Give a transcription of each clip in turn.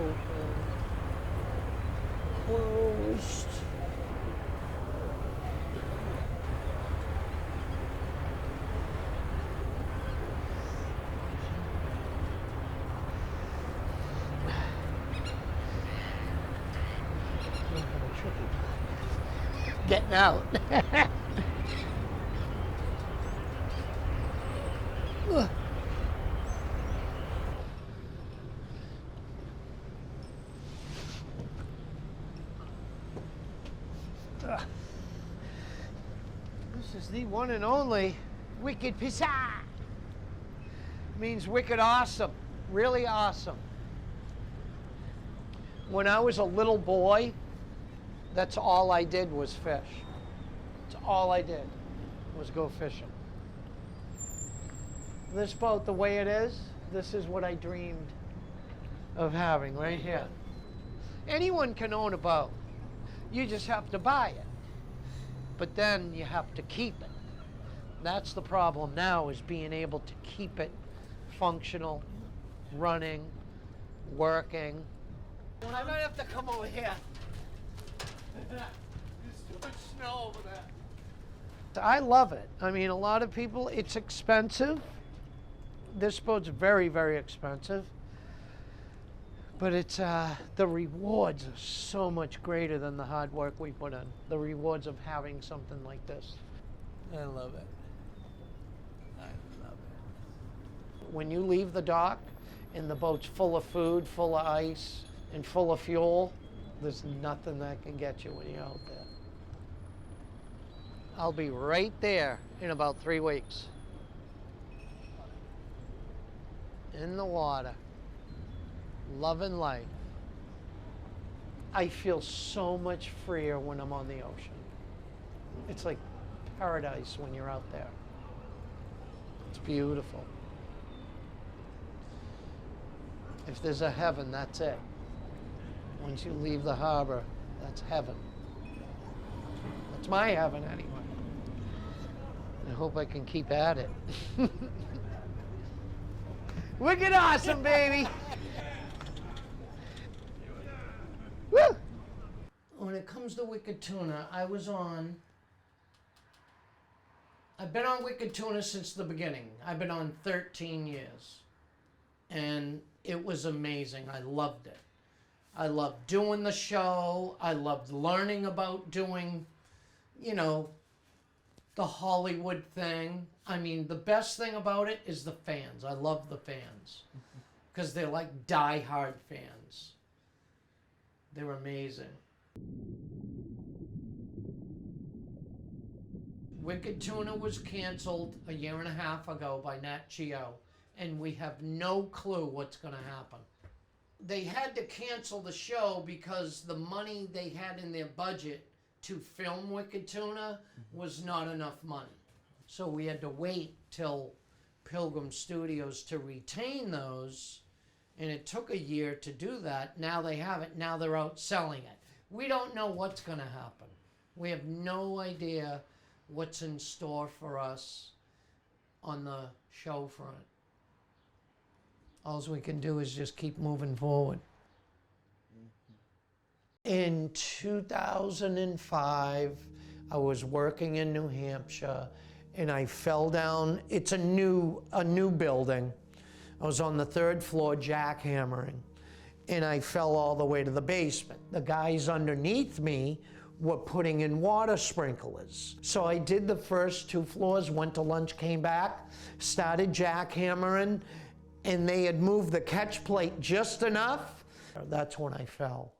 open, closed. Getting out. This is the one and only Wicked Pissah. Means wicked awesome, really awesome. When I was a little boy, that's all I did was fish. That's all I did was go fishing. This boat, the way it is, this is what I dreamed of having right here. Anyone can own a boat. You just have to buy it. But then you have to keep it. That's the problem now, is being able to keep it functional, running, working. I might have to come over here. There's too much snow over there. I love it. I mean, a lot of people, it's expensive. This boat's very, very expensive. But it's, the rewards are so much greater than the hard work we put in. The rewards of having something like this. I love it. I love it. When you leave the dock and the boat's full of food, full of ice, and full of fuel, there's nothing that can get you when you're out there. I'll be right there in about 3 weeks. In the water. Loving life. I feel so much freer when I'm on the ocean. It's like paradise when you're out there. It's beautiful. If there's a heaven, that's it. Once you leave the harbor, that's heaven. That's my heaven anyway. I hope I can keep at it. Wicked awesome, baby! Woo! When it comes to Wicked Tuna, I've been on Wicked Tuna since the beginning. I've been on 13 years. And it was amazing. I loved it. I loved doing the show. I loved learning about doing, you know, the Hollywood thing. I mean, the best thing about it is the fans. I love the fans because they're like die-hard fans. They're amazing. Wicked Tuna was canceled a year and a half ago by Nat Geo, and we have no clue what's going to happen. They had to cancel the show because the money they had in their budget to film Wicked Tuna was not enough money. So we had to wait till Pilgrim Studios to retain those, and it took a year to do that. Now they have it. Now they're out selling it. We don't know what's going to happen. We have no idea what's in store for us on the show front. All we can do is just keep moving forward. In 2005, I was working in New Hampshire, and I fell down. It's a new building. I was on the 3rd floor jackhammering, and I fell all the way to the basement. The guys underneath me were putting in water sprinklers. So I did the first 2 floors, went to lunch, came back, started jackhammering, and they had moved the catch plate just enough. That's when I fell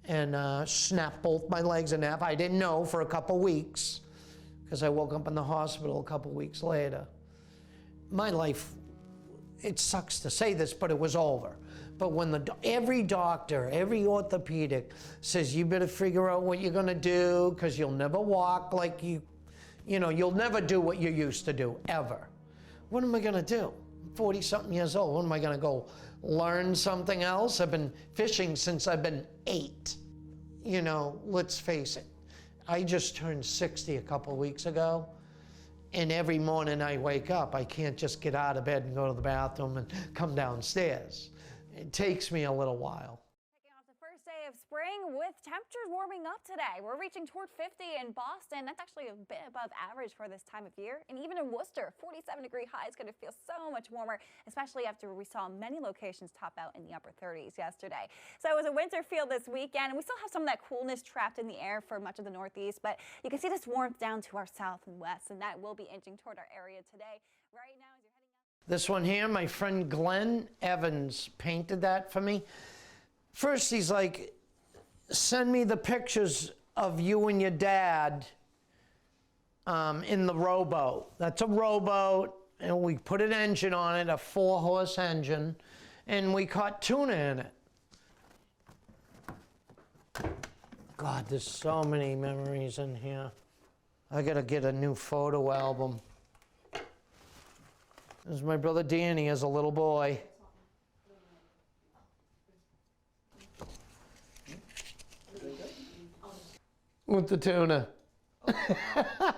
and snapped both my legs in half. I didn't know for a couple weeks because I woke up in the hospital a couple weeks later. My life, it sucks to say this, but it was over. But when every doctor, every orthopedic says, you better figure out what you're gonna do because you'll never walk like you know, you'll never do what you used to do, ever. What am I gonna do? 40-something years old. What am I gonna go learn something else? I've been fishing since I've been 8. You know, let's face it. I just turned 60 a couple of weeks ago, and every morning I wake up, I can't just get out of bed and go to the bathroom and come downstairs. it takes me a little while. Kicking off the first day of spring with temperatures warming up today. We're reaching toward 50 in Boston. That's actually a bit above average for this time of year. And even in Worcester, 47-degree high is going to feel so much warmer, especially after we saw many locations top out in the upper 30s yesterday. So it was a winter feel this weekend, and we still have some of that coolness trapped in the air for much of the Northeast, but you can see this warmth down to our south and west, and that will be inching toward our area today. Right now, as you're heading up. This one here, my friend Glenn Evans painted that for me. First, he's like, send me the pictures of you and your dad in the rowboat. That's a rowboat, and we put an engine on it, a 4-horse engine, and we caught tuna in it. God, there's so many memories in here. I gotta get a new photo album. This is my brother Danny as a little boy. With the tuna. I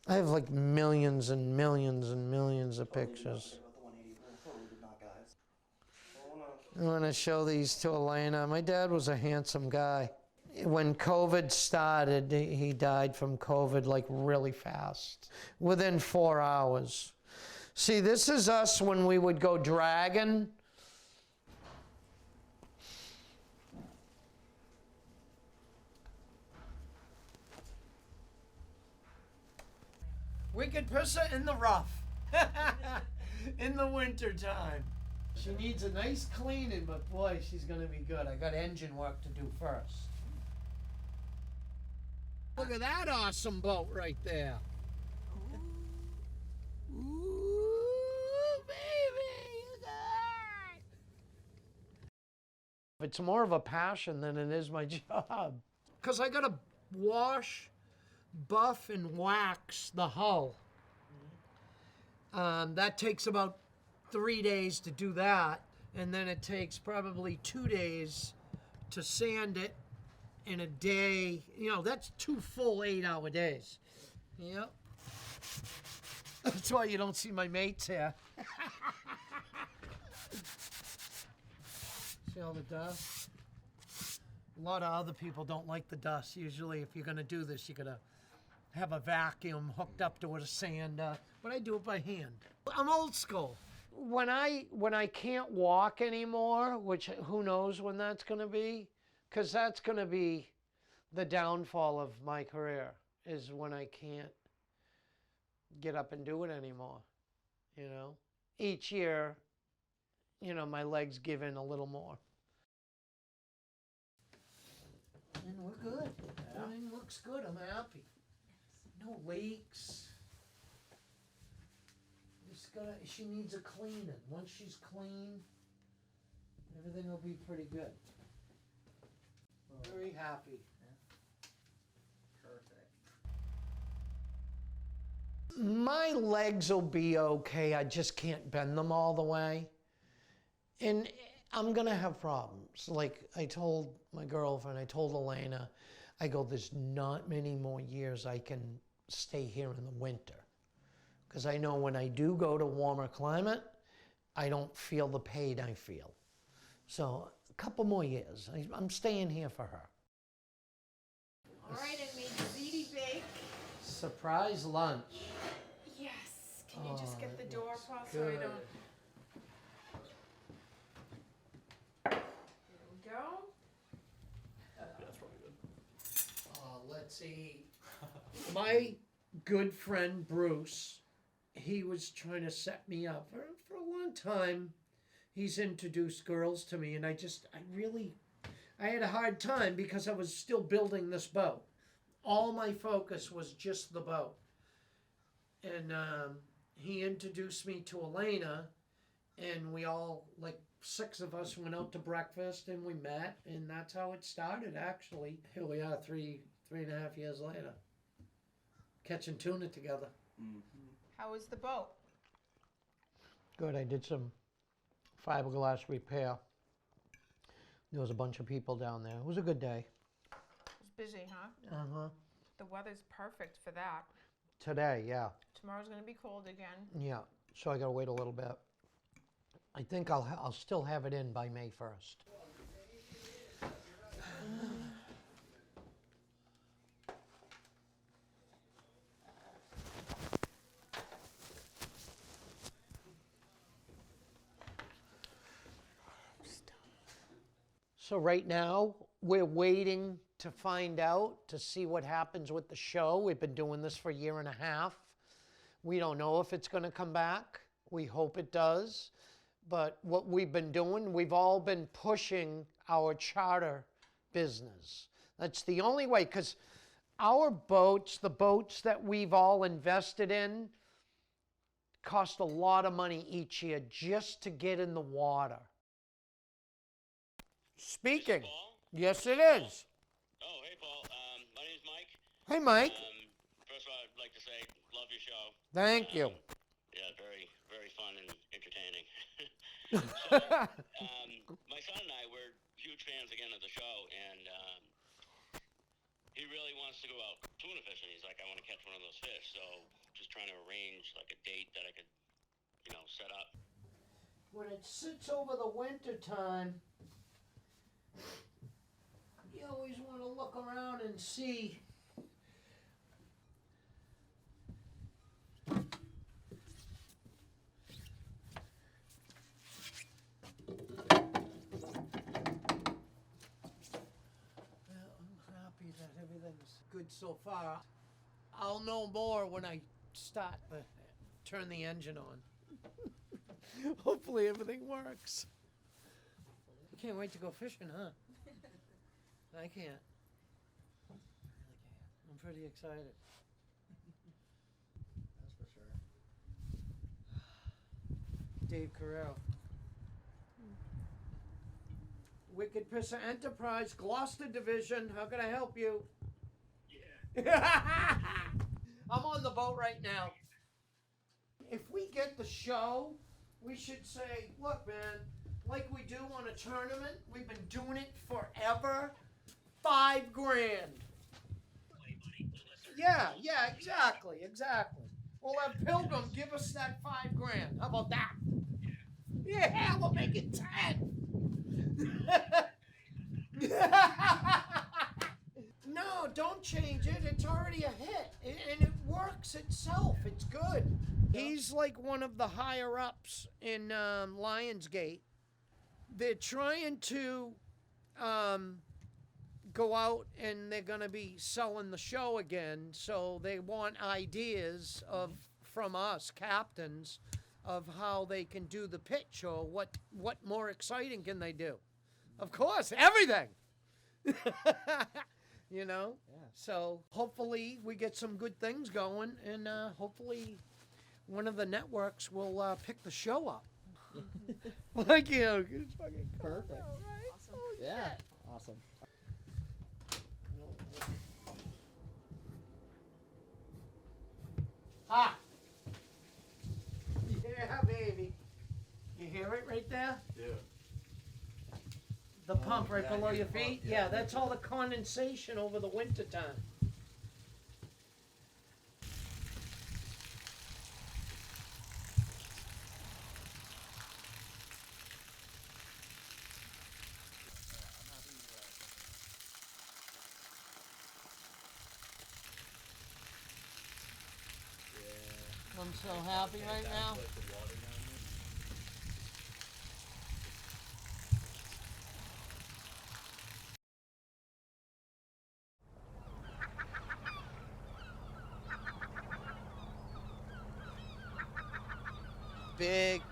have like millions and millions and millions of pictures. I want to show these to Elena. My dad was a handsome guy. When COVID started, he died from COVID like really fast, within 4 hours. See, this is us when we would go dragging. Wicked Pissah in the rough. In the winter time. She needs a nice cleaning, but boy, she's gonna be good. I got engine work to do first. Look at that awesome boat right there. Ooh, baby, look at that. It's more of a passion than it is my job. Because I gotta wash, buff, and wax the hull. That takes about 3 days to do that, and then it takes probably 2 days to sand it, in a day. You know, that's 2 full 8-hour days. Yep. That's why you don't see my mates here. See all the dust? A lot of other people don't like the dust. Usually if you're gonna do this, you're gonna have a vacuum hooked up to a sander, but I do it by hand. I'm old school. When I can't walk anymore, which who knows when that's gonna be, because that's gonna be the downfall of my career, is when I can't get up and do it anymore, you know? Each year, you know, my legs give in a little more. And we're good. Everything looks good. I'm happy. No leaks. She needs a cleaning. Once she's clean, everything will be pretty good. Very happy. Perfect. My legs will be okay. I just can't bend them all the way. And I'm gonna have problems. Like I told my girlfriend, I told Elena, I go, there's not many more years I can stay here in the winter. Because I know when I do go to warmer climate, I don't feel the pain I feel. So a couple more years. I'm staying here for her. All right, I made ziti bake. Surprise lunch. Yes. Can you just get the that door looks closed so I good. don't... There we go. That's probably good. Let's eat. My good friend Bruce, he was trying to set me up for a long time. He's introduced girls to me, and I had a hard time because I was still building this boat. All my focus was just the boat. And he introduced me to Elena, and we all, like 6 of us, went out to breakfast, and we met, and that's how it started, actually. Here we are 3.5 years later, catching tuna together. Mm-hmm. How was the boat? Good, I did some fiberglass repair. There was a bunch of people down there. It was a good day. It was busy, huh? Uh-huh. The weather's perfect for that. Today, yeah. Tomorrow's gonna be cold again. Yeah, so I gotta wait a little bit. I think I'll still have it in by May 1st. So right now, we're waiting to find out, to see what happens with the show. We've been doing this for a year and a half. We don't know if it's going to come back. We hope it does. But what we've been doing, we've all been pushing our charter business. That's the only way, because our boats, the boats that we've all invested in, cost a lot of money each year just to get in the water. Speaking. Paul? Yes, it is. Oh, hey, Paul. My name's Mike. Hey, Mike. First of all, I'd like to say, love your show. Thank you. Yeah, very, very fun and entertaining. So, my son and I, we're huge fans again of the show, and he really wants to go out tuna fishing. He's like, I want to catch one of those fish. So, just trying to arrange like a date that I could, set up. When it sits over the winter time, you always want to look around and see. I'm happy that everything's good so far. I'll know more when I start to turn the engine on. Hopefully everything works. Can't wait to go fishing, huh? I can't. I really can't. I'm pretty excited. That's for sure. Dave Carrero. Wicked Pissah Enterprise, Gloucester Division. How can I help you? Yeah. I'm on the boat right now. If we get the show, we should say, look, man, like we do on a tournament, we've been doing it forever. $5,000. Yeah, exactly. We'll have Pilgrim give us that $5,000. How about that? Yeah, we'll make it 10. No, don't change it. It's already a hit. And it works itself. It's good. He's like one of the higher ups in Lionsgate. They're trying to go out and they're going to be selling the show again. So they want ideas from us captains of how they can do the pitch, or what more exciting can they do? Of course, everything. Yeah. So hopefully we get some good things going, and hopefully one of the networks will pick the show up. Like, it's fucking cool, Perfect. right? Awesome. Oh, Yeah. shit. Awesome. Ah. Yeah, baby. You hear it right there? Yeah. The pump right yeah, below yeah, your the pump, feet? yeah. Yeah, that's all the condensation over the winter time. I'm so happy right now.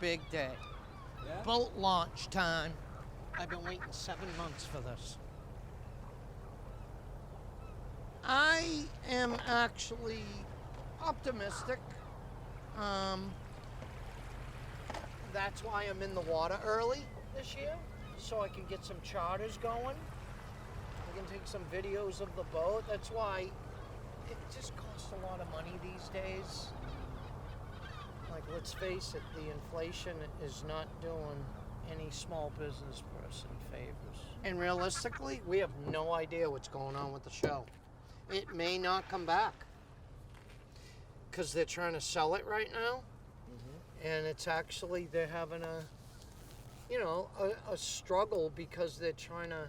Big day. Yeah? Boat launch time. I've been waiting 7 months for this. I am actually optimistic. That's why I'm in the water early this year, so I can get some charters going. I can take some videos of the boat. That's why it just costs a lot of money these days. Like, let's face it, the inflation is not doing any small business person favors. And realistically, we have no idea what's going on with the show. It may not come back. because they're trying to sell it right now. And it's actually, they're having a struggle because they're trying to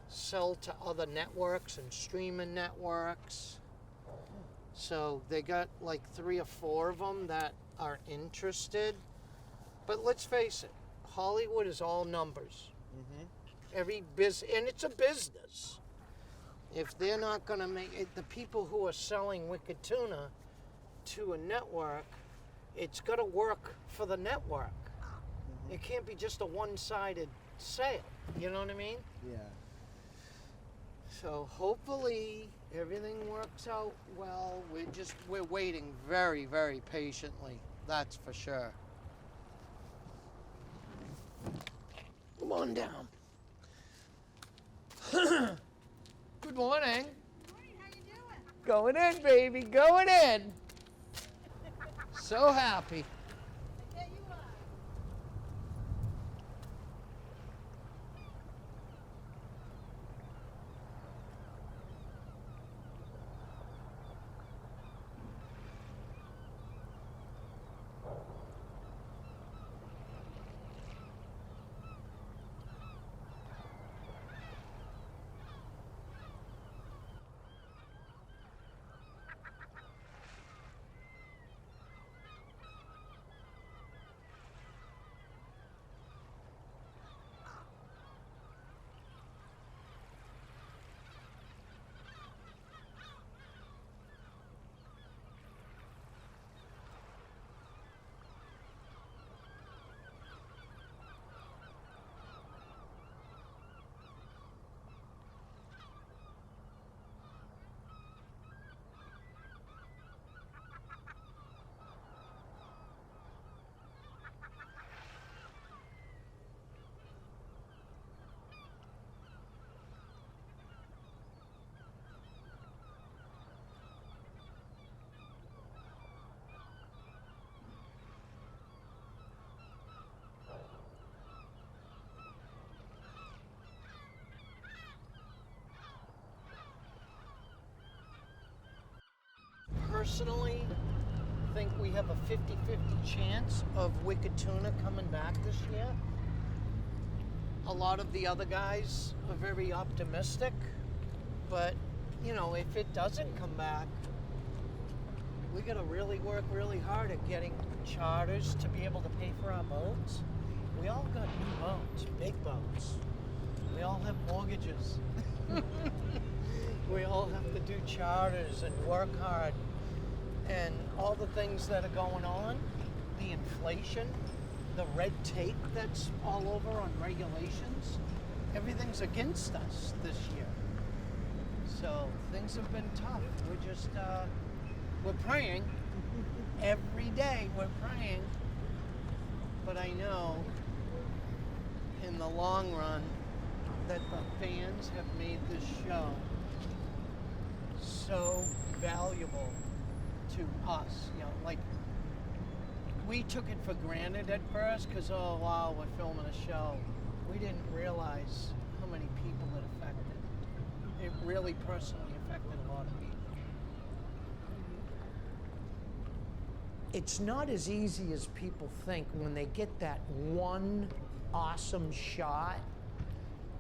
sell to other networks and streaming networks. So they got like 3 or 4 of them that are interested. But let's face it, Hollywood is all numbers. Every and it's a business. If they're not going to make it, the people who are selling Wicked Tuna to a network, it's got to work for the network. It can't be just a one-sided sale. You know what I mean? Yeah. So hopefully everything works out well. We're waiting very, very patiently. That's for sure. Come on down. Good morning. How you doing? Going in, baby, going in. So happy. I bet you are. Personally, think we have a 50-50 chance of Wicked Tuna coming back this year. A lot of the other guys are very optimistic, but if it doesn't come back, we gotta really work really hard at getting charters to be able to pay for our boats. We all got new boats, big boats. We all have mortgages. We all have to do charters and work hard. And all the things that are going on, the inflation, the red tape that's all over on regulations, everything's against us this year. So things have been tough. We're just, we're praying. Every day we're praying. But I know in the long run that the fans have made this show so valuable to us. Like, we took it for granted at first because, oh wow, we're filming a show. We didn't realize how many people it affected. It really personally affected a lot of people. It's not as easy as people think when they get that one awesome shot.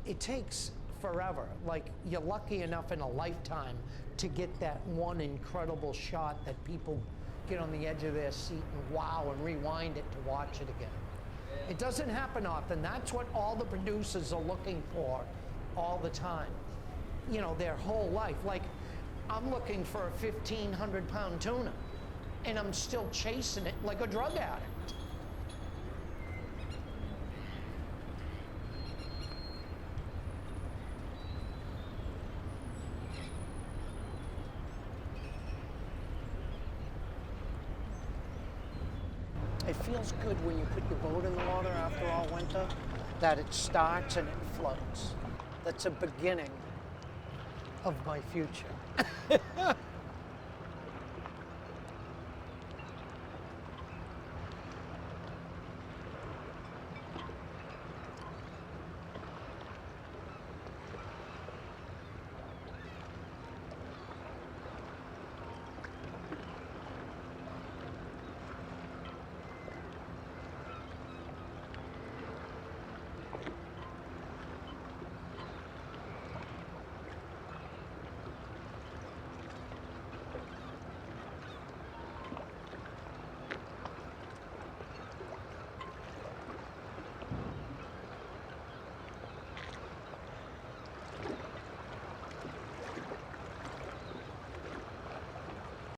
It takes forever. Like, you're lucky enough in a lifetime to get that one incredible shot that people get on the edge of their seat and wow and rewind it to watch it again. It doesn't happen often. That's what all the producers are looking for all the time. Their whole life. Like, I'm looking for a 1,500-pound tuna, and I'm still chasing it like a drug addict. It feels good when you put your boat in the water after all winter, that it starts and it floats. That's a beginning of my future.